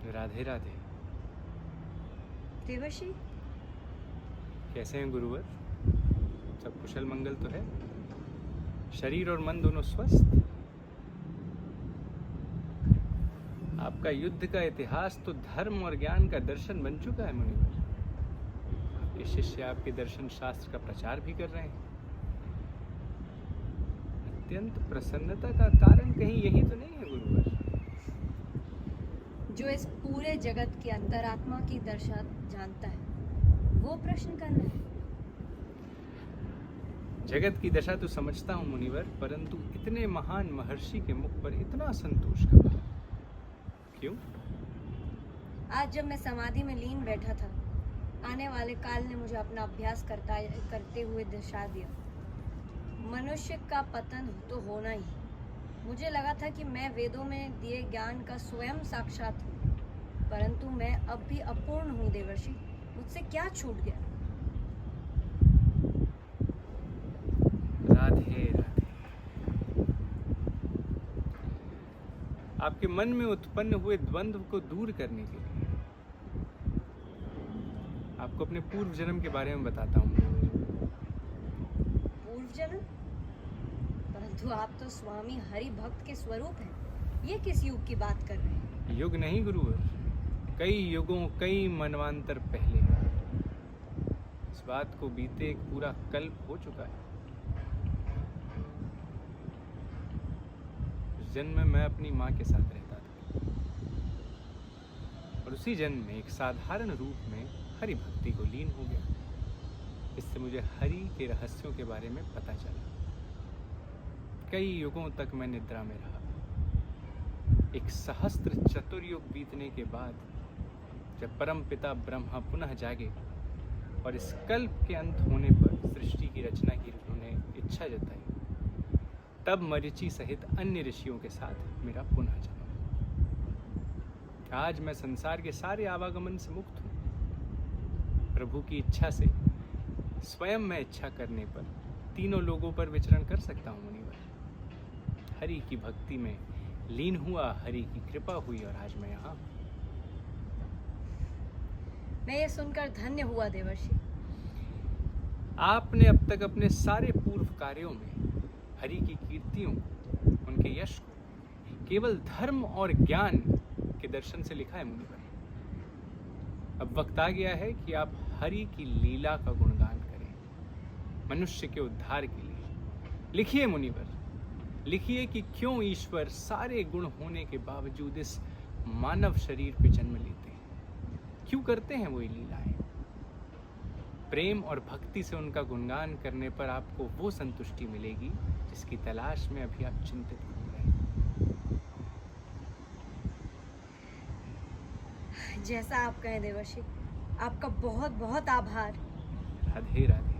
राधे राधे। देवर्षि, कैसे हैं गुरुवर? सब कुशल मंगल तो है? शरीर और मन दोनों स्वस्थ? आपका युद्ध का इतिहास तो धर्म और ज्ञान का दर्शन बन चुका है मुनिवर। आपके शिष्य आपके दर्शन शास्त्र का प्रचार भी कर रहे हैं। अत्यंत प्रसन्नता का कारण कहीं यही तो नहीं है गुरुवर? जो इस पूरे जगत की अंतरात्मा की दशा जानता है, वो प्रश्न करना है। जगत की दशा तो समझता हूँ मुनिवर, परंतु इतने महान महर्षि के मुख पर इतना संतोष का भाव क्यों? आज जब मैं समाधि में लीन बैठा था, आने वाले काल ने मुझे अपना अभ्यास करते हुए दिशा दिया। मनुष्य का पतन तो होना ही। मुझे लगा था कि मैं वेदों में दिए ज्ञान का स्वयं साक्षात हूँ, परंतु मैं अब भी अपूर्ण हूँ देवर्षि। मुझसे क्या छूट गया? राधे राधे। आपके मन में उत्पन्न हुए द्वंद्व को दूर करने के लिए आपको अपने पूर्व जन्म के बारे में बताता हूँ। पूर्व जन्म? परंतु आप तो स्वामी हरि भक्त के स्वरूप हैं। ये किस युग की बात कर रहे हैं? युग नहीं गुरुवर, कई युगों कई मनवांतर पहले। इस बात को बीते एक पूरा कल्प हो चुका है। उस जन्म में मैं अपनी माँ के साथ रहता था और उसी जन्म में एक साधारण रूप में हरि भक्ति को लीन हो गया। इससे मुझे हरि के रहस्यों के बारे में पता चला। कई युगों तक मैं निद्रा में रहा। एक सहस्त्र चतुर्युग बीतने के बाद जब परम पिता ब्रह्मा पुनः जागे और इस कल्प के अंत होने पर सृष्टि की रचना की उन्होंने इच्छा जताई, तब मरीचि सहित अन्य ऋषियों के साथ मेरा पुनः जन्म। आज मैं संसार के सारे आवागमन से मुक्त हूँ। प्रभु की इच्छा से स्वयं मैं इच्छा करने पर तीनों लोगों पर विचरण कर सकता हूँ मुनिवर। हरि की भक्ति में लीन हुआ, हरि की कृपा हुई और आज मैं यहाँ। मैं ये सुनकर धन्य हुआ देवर्षि। आपने अब तक अपने सारे पूर्व कार्यों में हरि की कीर्तियों, उनके यश को केवल धर्म और ज्ञान के दर्शन से लिखा है मुनिवर। अब वक्त आ गया है कि आप हरि की लीला का गुणगान करें मनुष्य के उद्धार के लिए। लिखिए मुनिवर, लिखिए कि क्यों ईश्वर सारे गुण होने के बावजूद इस मानव शरीर पे जन्म लेते हैं, क्यों करते हैं वो ये लीलाएं। प्रेम और भक्ति से उनका गुणगान करने पर आपको वो संतुष्टि मिलेगी जिसकी तलाश में अभी आप चिंतित हो रहे हैं। जैसा आप कहें देवर्षि, आपका बहुत बहुत आभार। राधे राधे।